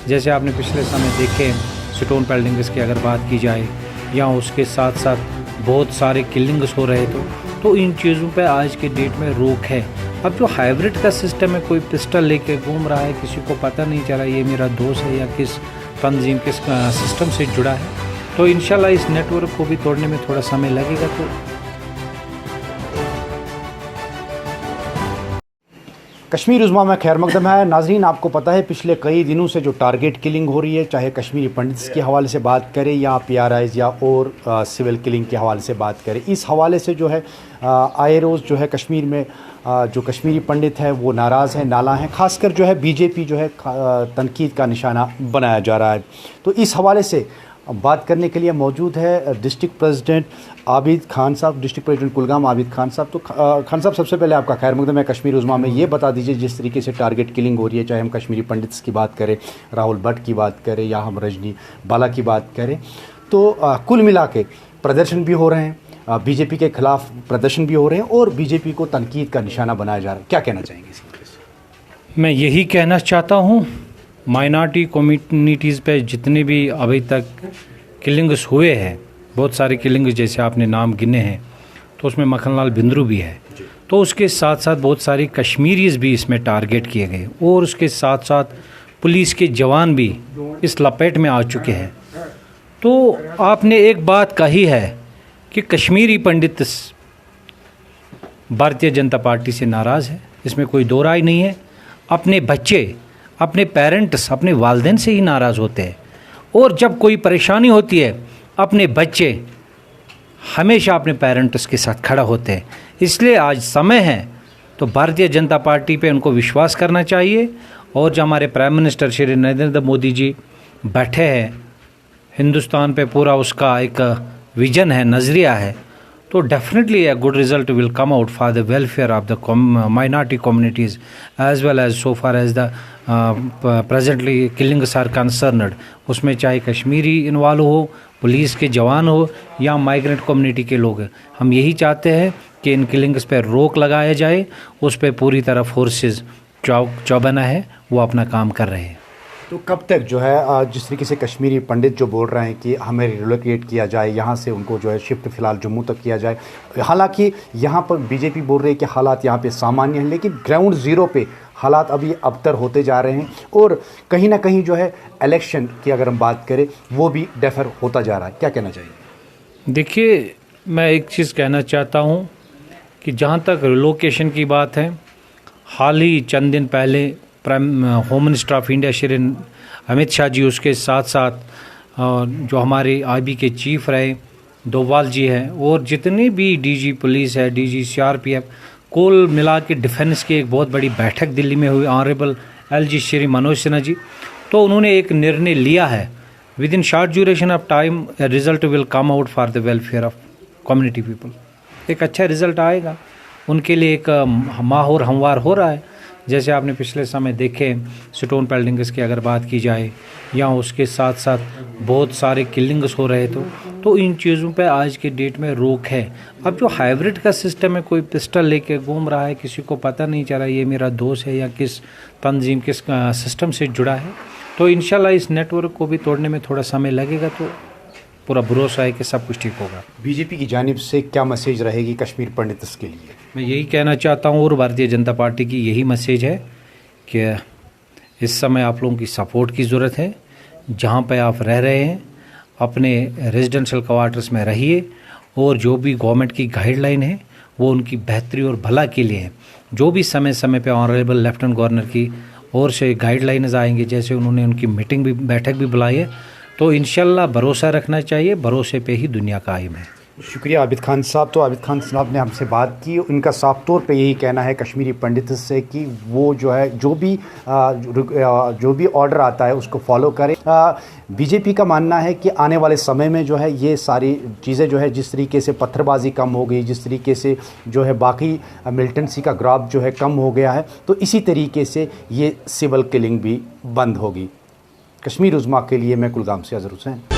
जैसे आपने पिछले समय देखे स्टोन पेल्डिंग्स की अगर बात की जाए या उसके साथ साथ बहुत सारे किलिंग्स हो रहे तो इन चीज़ों पे आज के डेट में रोक है। अब जो हाइब्रिड का सिस्टम है, कोई पिस्टल लेके घूम रहा है, किसी को पता नहीं चला ये मेरा दोस्त है या किस तंजीम किस सिस्टम से जुड़ा है, तो इंशाल्लाह इस नेटवर्क को भी तोड़ने में थोड़ा समय लगेगा। तो कश्मीर उज़्मा में खैर मकदम है। नाज़रीन, आपको पता है पिछले कई दिनों से जो टारगेट किलिंग हो रही है, चाहे कश्मीरी पंडित्स के हवाले से बात करें या PRIs या और सिविल किलिंग के हवाले से बात करें, इस हवाले से जो है आए रोज़ जो है कश्मीर में जो कश्मीरी पंडित है वो नाराज़ हैं, नाला हैं। ख़ासकर जो है BJP जो है तनकीद का निशाना बनाया जा रहा है। तो इस हवाले से बात करने के लिए मौजूद है डिस्ट्रिक्ट प्रेसिडेंट आबिद खान साहब, डिस्ट्रिक्ट प्रेसिडेंट कुलगाम आबिद खान साहब। तो खान साहब, सबसे पहले आपका खैर मकदम है कश्मीर उज़्मा में। ये बता दीजिए जिस तरीके से टारगेट किलिंग हो रही है, चाहे हम कश्मीरी पंडित्स की बात करें, राहुल भट्ट की बात करें या हम रजनी बाला की बात करें, तो कुल मिला के प्रदर्शन भी हो रहे हैं, BJP के ख़िलाफ़ प्रदर्शन भी हो रहे हैं और BJP को तनकीद का निशाना बनाया जा रहा है। क्या कहना चाहेंगे इस वजह से? मैं यही कहना चाहता हूँ, माइनॉरिटी कम्युनिटीज़ पे जितने भी अभी तक किलिंग्स हुए हैं, बहुत सारे किलिंग्स जैसे आपने नाम गिने हैं, तो उसमें मक्खनलाल बिंद्रू भी है, तो उसके साथ साथ बहुत सारी कश्मीरीज़ भी इसमें टारगेट किए गए और उसके साथ साथ पुलिस के जवान भी इस लपेट में आ चुके हैं। तो आपने एक बात कही है कि कश्मीरी पंडित भारतीय जनता पार्टी से नाराज़ है, इसमें कोई दो राय नहीं है। अपने बच्चे, अपने पेरेंट्स, अपने वालिदैन से ही नाराज़ होते हैं और जब कोई परेशानी होती है अपने बच्चे हमेशा अपने पेरेंट्स के साथ खड़ा होते हैं। इसलिए आज समय है तो भारतीय जनता पार्टी पे उनको विश्वास करना चाहिए। और जो हमारे प्राइम मिनिस्टर श्री नरेंद्र मोदी जी बैठे हैं, हिंदुस्तान पे पूरा उसका एक विजन है, नज़रिया है, तो definitely a good result will come out for the welfare of the minority communities as well as so far as the presently killings are concerned। उसमें चाहे कश्मीरी इन्वॉल्व हो, पुलिस के जवान हो या माइग्रेंट कम्युनिटी के लोग, हम यही चाहते हैं कि इन किलिंग्स पर रोक लगाया जाए। उस पर पूरी तरह फोर्सेस चौबना है वो अपना काम कर रहे हैं। तो कब तक जो है जिस तरीके से कश्मीरी पंडित जो बोल रहे हैं कि हमें रिलोकेट किया जाए, यहाँ से उनको जो है शिफ्ट फ़िलहाल जम्मू तक किया जाए, हालांकि यहाँ पर BJP बोल रही है कि हालात यहाँ पे सामान्य हैं, लेकिन ग्राउंड ज़ीरो पे हालात अभी अबतर होते जा रहे हैं और कहीं ना कहीं जो है इलेक्शन की अगर हम बात करें वो भी डेफर होता जा रहा है। क्या कहना चाहिए? देखिए, मैं एक चीज़ कहना चाहता हूँ कि जहाँ तक रिलोकेशन की बात है, हाल ही चंद दिन पहले home minister of India Shri Amit Shah ji, उसके साथ साथ जो हमारे IB के चीफ रहे डोभाल जी हैं और जितने भी DG पुलिस है, DG CRPF, कुल मिला के डिफेंस की एक बहुत बड़ी बैठक दिल्ली में हुई, ऑनरेबल LG श्री मनोज सिन्हा जी, तो उन्होंने एक निर्णय लिया है with in short duration of time result will come out for the welfare of community people. एक अच्छा रिजल्ट आएगा, उनके लिए एक माहौर हमवार हो रहा है। जैसे आपने पिछले समय देखे स्टोन पेल्डिंग्स की अगर बात की जाए या उसके साथ साथ बहुत सारे किलिंग्स हो रहे तो इन चीज़ों पे आज के डेट में रोक है। अब जो हाइब्रिड का सिस्टम है, कोई पिस्टल लेके घूम रहा है, किसी को पता नहीं चला ये मेरा दोस्त है या किस तंजीम किस सिस्टम से जुड़ा है, तो इंशाल्लाह इस नेटवर्क को भी तोड़ने में थोड़ा समय लगेगा। तो पूरा भरोसा है कि सब कुछ ठीक होगा। BJP की जानिब से क्या मैसेज रहेगी कश्मीर पंडित्स के लिए? मैं यही कहना चाहता हूँ और भारतीय जनता पार्टी की यही मैसेज है कि इस समय आप लोगों की सपोर्ट की ज़रूरत है। जहाँ पे आप रह रहे हैं अपने रेजिडेंशियल क्वार्टर्स में रहिए और जो भी गवर्नमेंट की गाइडलाइन है वो उनकी बेहतरी और भला के लिए है। जो भी समय समय पे ऑनरेबल लेफ्टिनेंट गवर्नर की ओर से गाइडलाइंस आएंगे, जैसे उन्होंने उनकी मीटिंग भी, बैठक भी बुलाई है, तो इंशाल्लाह भरोसा रखना चाहिए, भरोसे पे ही दुनिया कायम है। शुक्रिया आबिद खान साहब। तो आबिद खान साहब ने हमसे बात की, उनका साफ तौर पे यही कहना है कश्मीरी पंडित से कि वो जो है जो भी ऑर्डर आता है उसको फॉलो करें। BJP का मानना है कि आने वाले समय में जो है ये सारी चीज़ें जो है जिस तरीके से पत्थरबाजी कम हो गई, जिस तरीके से जो है बाकी मिलिटेंसी का ग्राफ जो है कम हो गया है, तो इसी तरीके से ये सिविल किलिंग भी बंद होगी। कश्मीर उज़्मा के लिए मैं कुलगाम से अज़हर हुसैन।